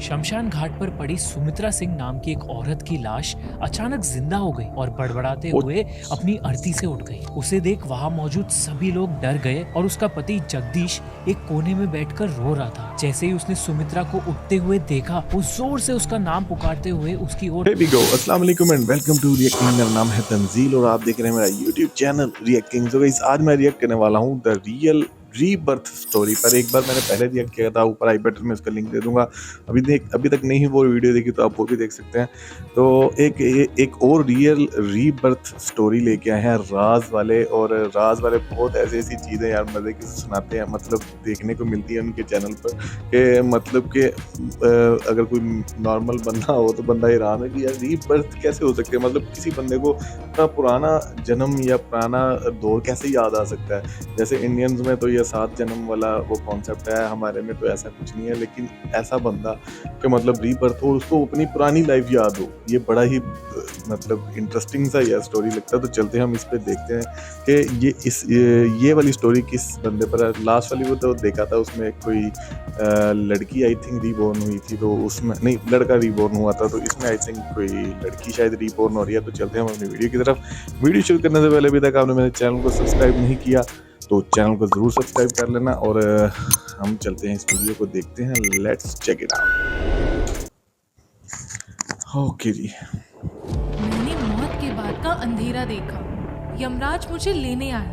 शमशान घाट पर पड़ी सुमित्रा सिंह नाम की एक औरत की लाश अचानक जिंदा हो गई और बड़बड़ाते हुए अपनी अर्थी से उठ गई। उसे देख वहां मौजूद सभी लोग डर गए और उसका पति जगदीश एक कोने में बैठकर रो रहा था। जैसे ही उसने सुमित्रा को उठते हुए देखा, वो जोर से उसका नाम पुकारते हुए उसकी ओर अस्सलाम वालेकुम एंड वेलकम टू रिएक्टिंग। मेरा नाम है तंजील और आप देख रहे हैं मेरा यूट्यूब चैनल रिएक्टिंग। तो गाइस आज मैं रिएक्ट करने वाला हूँ द रियल रीबर्थ स्टोरी पर। एक बार मैंने पहले रिएक्ट किया था, ऊपर आई बटन में उसका लिंक दे दूंगा। अभी तक नहीं वो वीडियो देखी तो आप वो भी देख सकते हैं। तो एक और रियल रीबर्थ स्टोरी लेके आए हैं राज वाले। और राज वाले बहुत ऐसी चीज़ें यार मज़े की सुनाते हैं, मतलब देखने को मिलती है उनके चैनल पर कि मतलब कि अगर कोई नॉर्मल बंदा हो तो बंदा हैरान है कि यार रीबर्थ कैसे हो सकते हैं। मतलब किसी बंदे को अपना पुराना जन्म या पुराना दौर कैसे याद आ सकता है। जैसे इंडियंस में तो ये 7 जन्म वाला वो कॉन्सेप्ट है, हमारे में तो ऐसा कुछ नहीं है। लेकिन ऐसा बंदा कि मतलब रीबर्थ हो, उसको अपनी पुरानी लाइफ याद हो, ये बड़ा ही मतलब इंटरेस्टिंग सा यह स्टोरी लगता है। तो चलते हैं हम इस पे देखते हैं कि ये वाली स्टोरी किस बंदे पर है। लास्ट वाली वो तो देखा था, उसमें कोई लड़की आई थिंक रीबॉर्न हुई थी, तो उसमें नहीं लड़का रीबॉर्न हुआ था। तो इसमें आई थिंक कोई लड़की शायद रीबॉर्न हो रही है। तो चलते हैं हम अपनी वीडियो की तरफ। वीडियो शुरू करने से पहले अभी तक आपने मेरे चैनल को सब्सक्राइब नहीं किया तो चैनल को ज़रूर सब्सक्राइब कर लेना। और हम चलते हैं इस वीडियो को देखते हैं। Let's check it out. Okay जी। मैंने मौत के बाद का अंधेरा देखा। यमराज मुझे लेने आए,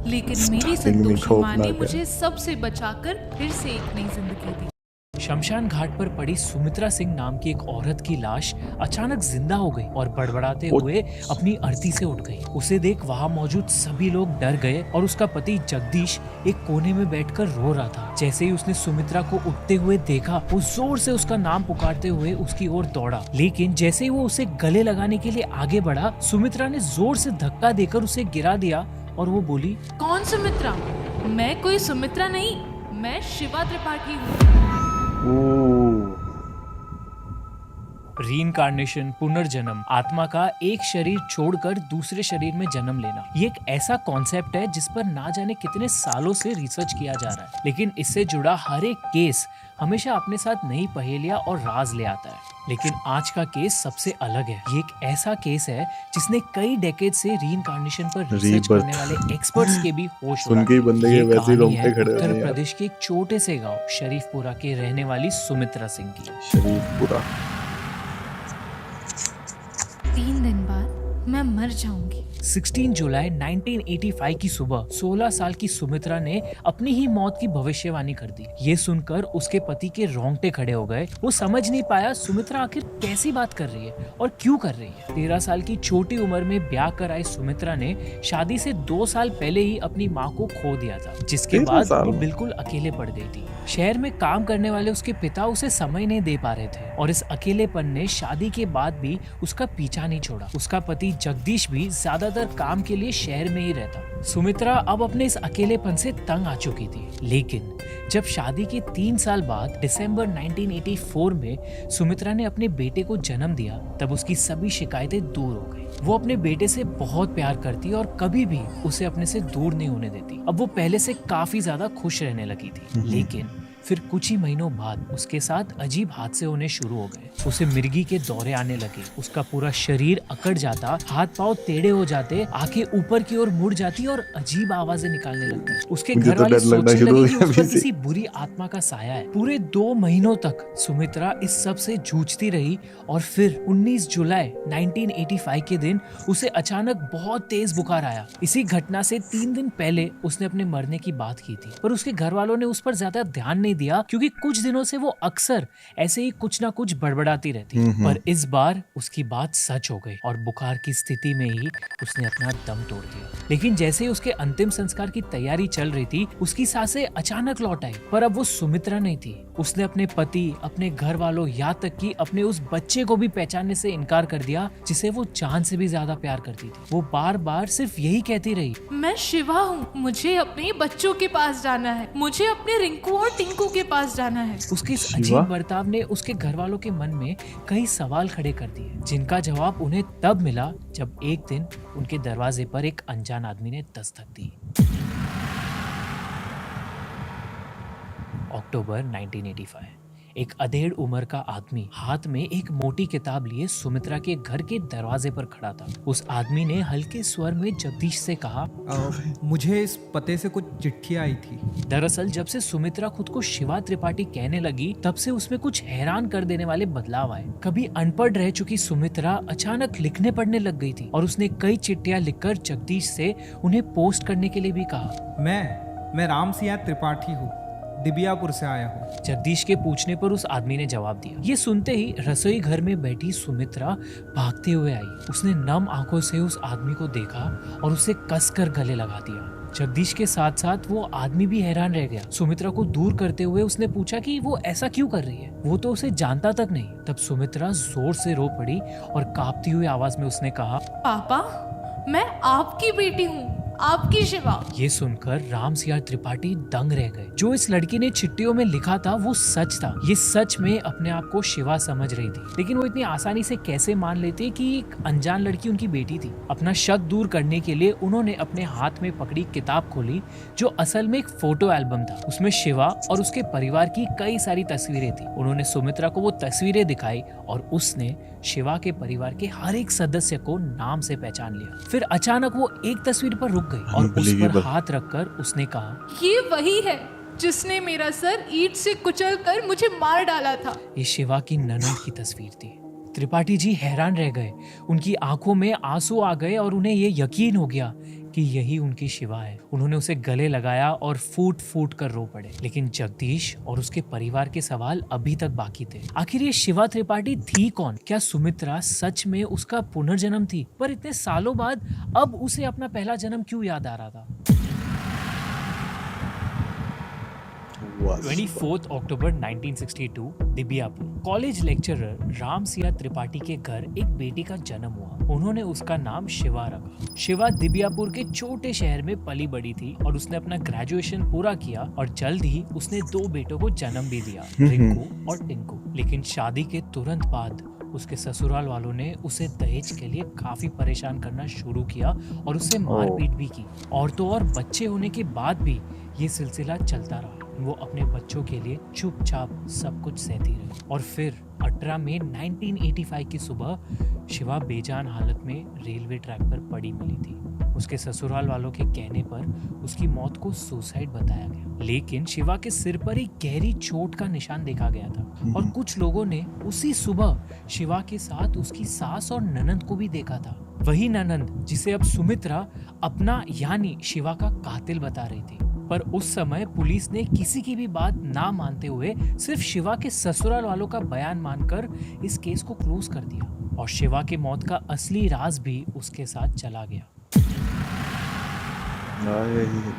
लेकिन मेरी संतोषी माँ ने मुझे सबसे बचाकर फिर से एक नई जिंदगी दी। शमशान घाट पर पड़ी सुमित्रा सिंह नाम की एक औरत की लाश अचानक जिंदा हो गई और बड़बड़ाते हुए अपनी अर्थी से उठ गई। उसे देख वहां मौजूद सभी लोग डर गए और उसका पति जगदीश एक कोने में बैठकर रो रहा था। जैसे ही उसने सुमित्रा को उठते हुए देखा, वो जोर से उसका नाम पुकारते हुए उसकी ओर दौड़ा। लेकिन जैसे ही वो उसे गले लगाने के लिए आगे बढ़ा, सुमित्रा ने जोर से धक्का देकर उसे गिरा दिया और वो बोली, कौन सुमित्रा? मैं कोई सुमित्रा नहीं, मैं शिवा त्रिपाठी हूँ। रीइंकार्नेशन, पुनर्जन्म, आत्मा का एक शरीर छोड़कर दूसरे शरीर में जन्म लेना, ये एक ऐसा कॉन्सेप्ट है जिस पर ना जाने कितने सालों से रिसर्च किया जा रहा है। लेकिन इससे जुड़ा हर एक केस हमेशा अपने साथ नई पहेलियां और राज ले आता है। लेकिन आज का केस सबसे अलग है। ये एक ऐसा केस है जिसने कई डेकेड से रीइंकार्नेशन पर रिसर्च करने वाले एक्सपर्ट्स के भी होश उड़ा दिए। ये कहानी है उत्तर प्रदेश के एक छोटे से गांव शरीफपुरा के रहने वाली सुमित्रा सिंह की। शरीफपुरा। 3 दिन बाद मैं मर जाऊंगी। 16 जुलाई 1985 की सुबह 16 साल की सुमित्रा ने अपनी ही मौत की भविष्यवाणी कर दी। ये सुनकर उसके पति के रोंगटे खड़े हो गए। वो समझ नहीं पाया सुमित्रा आखिर कैसी बात कर रही है और क्यों कर रही है। 13 साल की छोटी उम्र में ब्याह कर आई सुमित्रा ने शादी से 2 साल पहले ही अपनी माँ को खो दिया था, जिसके बाद वो बिल्कुल अकेले पड़ गई थी। शहर में काम करने वाले उसके पिता उसे समय नहीं दे पा रहे थे और इस अकेलेपन ने शादी के बाद भी उसका पीछा नहीं छोड़ा। उसका पति जगदीश भी ज्यादातर काम के लिए शहर में ही रहता। सुमित्रा अब अपने इस अकेलेपन से तंग आ चुकी थी। लेकिन जब शादी के 3 साल बाद दिसंबर 1984 में सुमित्रा ने अपने बेटे को जन्म दिया, तब उसकी सभी शिकायतें दूर हो गई। वो अपने बेटे से बहुत प्यार करती और कभी भी उसे अपने से दूर नहीं होने देती। अब वो पहले से काफी ज्यादा खुश रहने लगी थी। लेकिन फिर कुछ ही महीनों बाद उसके साथ अजीब हादसे होने शुरू हो गए। उसे मिर्गी के दौरे आने लगे, उसका पूरा शरीर अकड़ जाता, हाथ पांव टेढ़े हो जाते, आंखें ऊपर की ओर मुड़ जाती और अजीब आवाजें निकालने लगती। उसके घर वाले सोचने लगे कि उस पर किसी बुरी आत्मा का साया है। पूरे 2 महीनों तक सुमित्रा इस सब से जूझती रही और फिर 19 जुलाई 1985 के दिन उसे अचानक बहुत तेज बुखार आया। इसी घटना से 3 दिन पहले उसने अपने मरने की बात की थी, पर उसके घर वालों ने उस पर ज्यादा ध्यान नहीं दिया क्योंकि कुछ दिनों से वो अक्सर ऐसे ही कुछ ना कुछ बड़बड़ाती रहती। पर इस बार उसकी बात सच हो गई और बुखार की स्थिति में ही उसने अपना दम तोड़ दिया। लेकिन जैसे ही उसके अंतिम संस्कार की तैयारी चल रही थी, उसकी सांसें अचानक लौट आई। पर अब वो सुमित्रा नहीं थी। उसने अपने पति, अपने घर वालों, यहाँ तक कि अपने उस बच्चे को भी पहचानने से इनकार कर दिया जिसे वो जान से भी ज्यादा प्यार करती थी। वो बार बार सिर्फ यही कहती रही, मैं शिवा हूँ, मुझे अपने बच्चों के पास जाना है, मुझे अपने रिंकू और टिंकू के पास जाना है। उसके इस अजीब बर्ताव ने उसके घर वालों के मन में कई सवाल खड़े कर दिए, जिनका जवाब उन्हें तब मिला जब एक दिन उनके दरवाजे पर एक अनजान आदमी ने दस्तक दी। अक्टूबर 1985। एक अधेड़ उम्र का आदमी हाथ में एक मोटी किताब लिए सुमित्रा के घर के दरवाजे पर खड़ा था। उस आदमी ने हल्के स्वर में जगदीश से कहा, मुझे इस पते से कुछ चिट्ठियां आई थी। दरअसल जब से सुमित्रा खुद को शिवा त्रिपाठी कहने लगी तब से उसमें कुछ हैरान कर देने वाले बदलाव आए। कभी अनपढ़ रह चुकी सुमित्रा अचानक लिखने पढ़ने लग गई थी और उसने कई चिट्ठियां लिखकर जगदीश से उन्हें पोस्ट करने के लिए भी कहा। मैं राम सिंह त्रिपाठी हूँ, दिबियापुर से आया हूँ। जगदीश के पूछने पर उस आदमी ने जवाब दिया। ये सुनते ही रसोई घर में बैठी सुमित्रा भागते हुए आई। उसने नम आंखों से उस आदमी को देखा और उसे कसकर गले लगा दिया। जगदीश के साथ साथ वो आदमी भी हैरान रह गया। सुमित्रा को दूर करते हुए उसने पूछा कि वो ऐसा क्यों कर रही है, वो तो उसे जानता तक नहीं। तब सुमित्रा जोर से रो पड़ी और कांपती हुई आवाज में उसने कहा, पापा, मैं आपकी बेटी हूँ, आपकी शिवा। ये सुनकर राम सिंह त्रिपाठी दंग रह गए। जो इस लड़की ने चिट्ठियों में लिखा था वो सच था। ये सच में अपने आप को शिवा समझ रही थी, लेकिन वो इतनी आसानी से कैसे मान लेती कि एक अनजान लड़की उनकी बेटी थी। अपना शक दूर करने के लिए उन्होंने अपने हाथ में पकड़ी किताब खोली जो असल में एक फोटो एल्बम था। उसमें शिवा और उसके परिवार की कई सारी तस्वीरें थी। उन्होंने सुमित्रा को वो तस्वीरें दिखाई और उसने शिवा के परिवार के हर एक सदस्य को नाम से पहचान लिया। फिर अचानक वो एक तस्वीर पर रुक गई और उस पर हाथ रखकर उसने कहा, ये वही है जिसने मेरा सर ईंट से कुचलकर मुझे मार डाला था। ये शिवा की ननद की तस्वीर थी। त्रिपाठी जी हैरान रह गए। उनकी आंखों में आंसू आ गए और उन्हें ये यकीन हो गया कि यही उनकी शिवा है। उन्होंने उसे गले लगाया और फूट फूट कर रो पड़े। लेकिन जगदीश और उसके परिवार के सवाल अभी तक बाकी थे। आखिर ये शिवा त्रिपाठी थी कौन? क्या सुमित्रा सच में उसका पुनर्जन्म थी? पर इतने सालों बाद अब उसे अपना पहला जन्म क्यों याद आ रहा था? 24 अक्टूबर 1962 दिबियापुर। कॉलेज लेक्चरर राम सिंह त्रिपाठी के घर एक बेटी का जन्म हुआ। उन्होंने उसका नाम शिवा रखा। शिवा दिबियापुर के छोटे शहर में पली बड़ी थी और उसने अपना ग्रेजुएशन पूरा किया और जल्द ही उसने 2 बेटों को जन्म भी दिया, रिंकू और टिंकू। लेकिन शादी के तुरंत बाद उसके ससुराल वालों ने उसे दहेज के लिए काफी परेशान करना शुरू किया और उसे मारपीट भी की। और तो और बच्चे होने के बाद भी ये सिलसिला चलता रहा। वो अपने बच्चों के लिए चुपचाप सब कुछ सहती रही। और फिर 18 मई 1985 की सुबह शिवा बेजान हालत में रेलवे ट्रैक पर पड़ी मिली थी। उसके ससुराल वालों के कहने पर उसकी मौत को सुसाइड बताया गया, लेकिन शिवा के सिर पर एक गहरी चोट का निशान देखा गया था। और कुछ लोगों ने उसी सुबह शिवा के साथ उसकी सास और ननंद को भी देखा था। वही ननंद जिसे अब सुमित्रा अपना यानी शिवा का कातिल बता रही थी। पर उस समय पुलिस ने किसी की भी बात ना मानते हुए सिर्फ शिवा के ससुराल वालों का बयान मानकर इस केस को क्लोज कर दिया और शिवा की मौत का असली राज भी उसके साथ चला गया।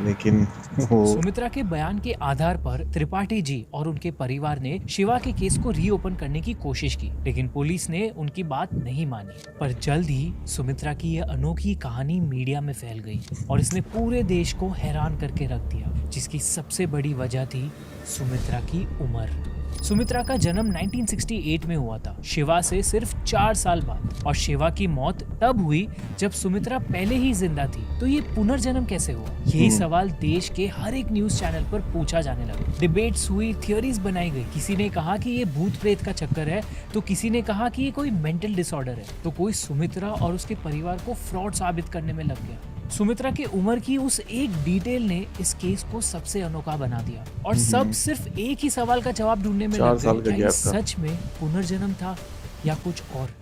लेकिन सुमित्रा के बयान के आधार पर त्रिपाठी जी और उनके परिवार ने शिवा के केस को रीओपन करने की कोशिश की, लेकिन पुलिस ने उनकी बात नहीं मानी। पर जल्द ही सुमित्रा की यह अनोखी कहानी मीडिया में फैल गई और इसने पूरे देश को हैरान करके रख दिया, जिसकी सबसे बड़ी वजह थी सुमित्रा की उम्र। सुमित्रा का जन्म 1968 में हुआ था, शिवा से सिर्फ 4 साल बाद। और शिवा की मौत तब हुई जब सुमित्रा पहले ही जिंदा थी। तो ये पुनर्जन्म कैसे हुआ? यही सवाल देश के हर एक न्यूज चैनल पर पूछा जाने लगा। डिबेट्स हुई, थियोरीज बनाई गई। किसी ने कहा कि ये भूत प्रेत का चक्कर है, तो किसी ने कहा कि ये कोई मेंटल डिसऑर्डर है, तो कोई सुमित्रा और उसके परिवार को फ्रॉड साबित करने में लग गया। सुमित्रा की उम्र की उस एक डिटेल ने इस केस को सबसे अनोखा बना दिया और सब सिर्फ एक ही सवाल का जवाब ढूंढने में लग गए, क्या ये सच में पुनर्जन्म था या कुछ और?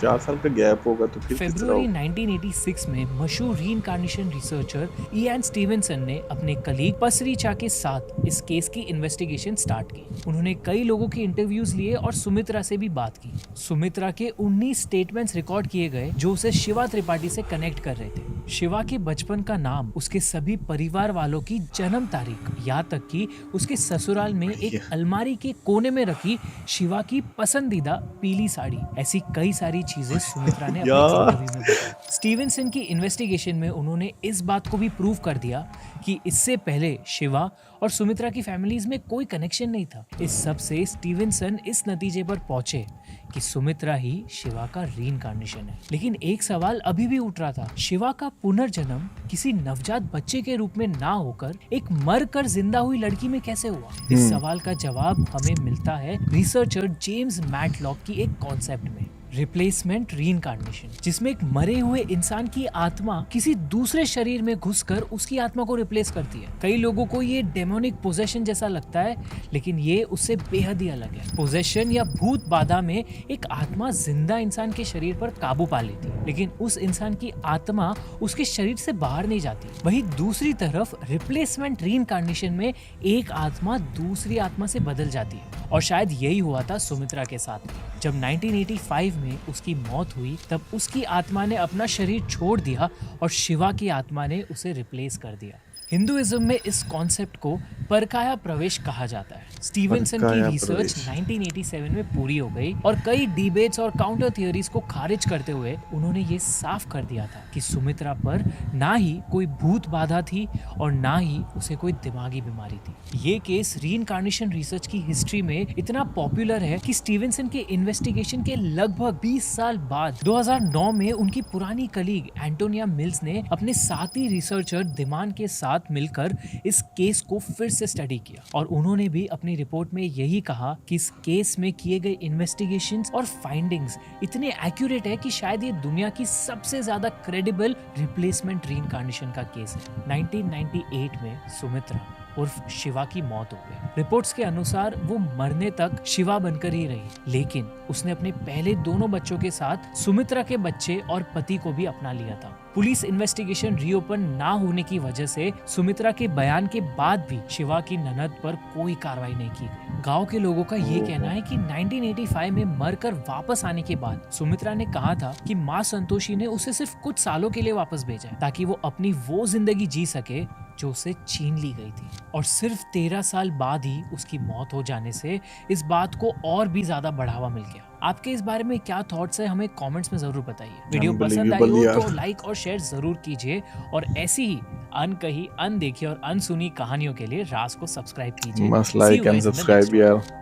4 साल का गैप होगा तो फिर फरवरी 1986 में मशहूर रीइंकार्नेशन रिसर्चर इयान स्टीवेंसन ने अपने कलीग पसरीचा के साथ इस केस की इन्वेस्टिगेशन स्टार्ट की। उन्होंने कई लोगों के इंटरव्यूज लिए और सुमित्रा से भी बात की। सुमित्रा के 19 स्टेटमेंट्स रिकॉर्ड किए गए जो उसे शिवा त्रिपाठी से कनेक्ट कर रहे थे। शिवा के बचपन का नाम, उसके सभी परिवार वालों की जन्म तारीख, यहाँ तक कि उसके ससुराल में एक अलमारी के कोने में रखी शिवा की पसंदीदा पीली साड़ी, ऐसी कई सारी चीजें सुमित्रा ने अपने इंटरव्यू में बताई। स्टीवेंसन की इन्वेस्टिगेशन में उन्होंने इस बात को भी प्रूव कर दिया जबकि इससे पहले शिवा और सुमित्रा की फैमिलीज में कोई कनेक्शन नहीं था। इस सब से स्टीवेंसन इस नतीजे पर पहुंचे कि सुमित्रा ही शिवा का रीइंकार्नेशन है। लेकिन एक सवाल अभी भी उठ रहा था, शिवा का पुनर्जन्म किसी नवजात बच्चे के रूप में ना होकर एक मर कर जिंदा हुई लड़की में कैसे हुआ? इस सवाल का जवाब हमें मिलता है रिसर्चर जेम्स मैटलॉक की एक कॉन्सेप्ट में, रिप्लेसमेंट रीइंकार्नेशन, जिसमें एक मरे हुए इंसान की आत्मा किसी दूसरे शरीर में घुसकर उसकी आत्मा को रिप्लेस करती है। कई लोगों को ये डेमोनिक पोजेशन जैसा लगता है, लेकिन ये उससे बेहद ही अलग है। पोजेशन या भूत बाधा में एक आत्मा जिंदा इंसान के शरीर पर काबू पा लेती है, लेकिन उस इंसान की आत्मा उसके शरीर से बाहर नहीं जाती। वहीं दूसरी तरफ रिप्लेसमेंट रीइंकार्नेशन में एक आत्मा दूसरी आत्मा से बदल जाती है, और शायद यही हुआ था सुमित्रा के साथ। जब 1985 में उसकी मौत हुई, तब उसकी आत्मा ने अपना शरीर छोड़ दिया और शिवा की आत्मा ने उसे रिप्लेस कर दिया। हिंदुइज्म में इस कॉन्सेप्ट को परकाया प्रवेश कहा जाता है। स्टीवेंसन की परकाया रिसर्च प्रवेश। 1987 में पूरी हो गई और कई डिबेट्स और काउंटर थियोरीज को खारिज करते हुए उन्होंने ये साफ कर दिया था कि सुमित्रा पर ना ही कोई भूत बाधा थी और ना ही उसे कोई दिमागी बीमारी थी। ये केस रीइंकार्नेशन रिसर्च की हिस्ट्री में इतना पॉपुलर है कि स्टीवेंसन के इन्वेस्टिगेशन के लगभग 20 साल बाद 2009 में उनकी पुरानी कलीग एंटोनिया मिल्स ने अपने साथी रिसर्चर दिमान के साथ मिलकर इस केस को फिर से स्टडी किया, और उन्होंने भी अपनी रिपोर्ट में यही कहा कि इस केस में किए गए इन्वेस्टिगेशंस और फाइंडिंग्स इतने एक्यूरेट है कि शायद ये दुनिया की सबसे ज्यादा क्रेडिबल रिप्लेसमेंट रीइंकार्नेशन का केस है। 1998 में सुमित्रा उर्फ शिवा की मौत हो गई। रिपोर्ट्स के अनुसार वो मरने तक शिवा बनकर ही रही, लेकिन उसने अपने पहले दोनों बच्चों के साथ सुमित्रा के बच्चे और पति को भी अपना लिया था। पुलिस इन्वेस्टिगेशन रीओपन ना होने की वजह से सुमित्रा के बयान के बाद भी शिवा की ननद पर कोई कार्रवाई नहीं की गई। गांव के लोगों का ये कहना है कि 1985 में मरकर वापस आने के बाद सुमित्रा ने कहा था कि माँ संतोषी ने उसे सिर्फ कुछ सालों के लिए वापस भेजा है, ताकि वो अपनी वो जिंदगी जी सके जो उसे छीन ली गई थी। और सिर्फ 13 साल बाद ही उसकी मौत हो जाने से इस बात को और भी ज्यादा बढ़ावा मिल गया। आपके इस बारे में क्या थॉट्स है, हमें कमेंट्स में जरूर बताइए। वीडियो पसंद आई हो यार। तो लाइक और शेयर जरूर कीजिए, और ऐसी ही अनकही, अनदेखी और अनसुनी कहानियों के लिए राज को सब्सक्राइब कीजिए। Must See you like and guys in the subscribe next यार।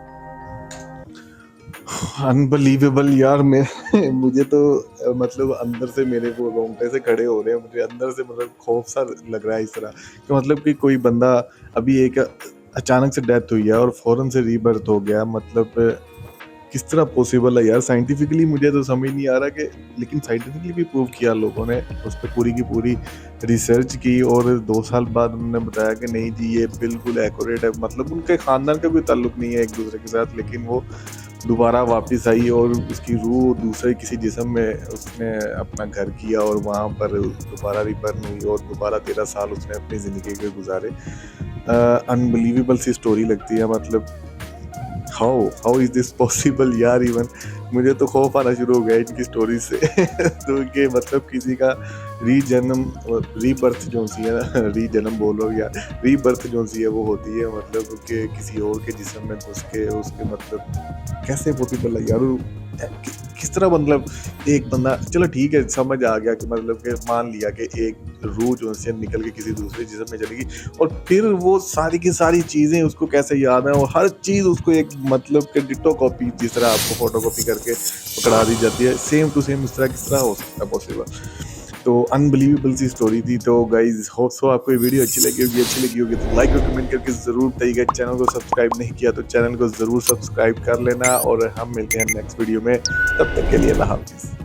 अनबिलीवेबल यार, मुझे तो मतलब अंदर से मेरे वो रोंगटे से खड़े हो रहे हैं। मुझे अंदर से मतलब खौफ सा लग रहा है इस तरह कि मतलब कि कोई बंदा अभी एक अचानक से डेथ हुई है और फौरन से रीबर्थ हो गया। मतलब किस तरह पॉसिबल है यार? साइंटिफिकली मुझे तो समझ नहीं आ रहा कि, लेकिन साइंटिफिकली भी प्रूव किया लोगों ने, उस पर पूरी की पूरी रिसर्च की, और 2 साल बाद उन्होंने बताया कि नहीं जी ये बिल्कुल एक्यूरेट है। मतलब उनके खानदान का कोई ताल्लुक नहीं है एक दूसरे के साथ, लेकिन वो दोबारा वापस आई और उसकी रूह दूसरे किसी जिस्म में उसने अपना घर किया और वहाँ पर दोबारा रिबर्न हुई और दोबारा 13 साल उसने अपनी ज़िंदगी के गुजारे। अनबिलीवेबल सी स्टोरी लगती है। मतलब हाउ इज दिस पॉसिबल यार? इवन मुझे तो खौफ आना शुरू हो गया इनकी स्टोरी से। तो कि मतलब किसी का रीबर्थ जो सी है ना, रीजन्म बोलो या रीबर्थ जो सी है वो होती है, मतलब कि किसी और के जिस्म में घुस के उसके, मतलब कैसे पॉसिबल है यार? किस तरह? मतलब एक बंदा, चलो ठीक है समझ आ गया कि मतलब कि मान लिया कि एक रूह जो से निकल के किसी दूसरे जिस्म में चलेगी, और फिर वो सारी की सारी चीज़ें उसको कैसे याद है, और हर चीज़ उसको एक मतलब कि डिटो कॉपी जिस तरह आपको फोटो कॉपी करके पकड़ा दी जाती है, सेम टू सेम इस तरह किस तरह हो सकता है पॉसिबल? तो अनबिलीवेबल सी स्टोरी थी। तो गाइज होप सो आपको ये वीडियो अच्छी लगी होगी तो लाइक और कमेंट करके ज़रूर बताइएगा। चैनल को सब्सक्राइब नहीं किया तो चैनल को ज़रूर सब्सक्राइब कर लेना, और हम मिलते हैं नेक्स्ट वीडियो में। तब तक के लिए अल्लाह हाफिज़।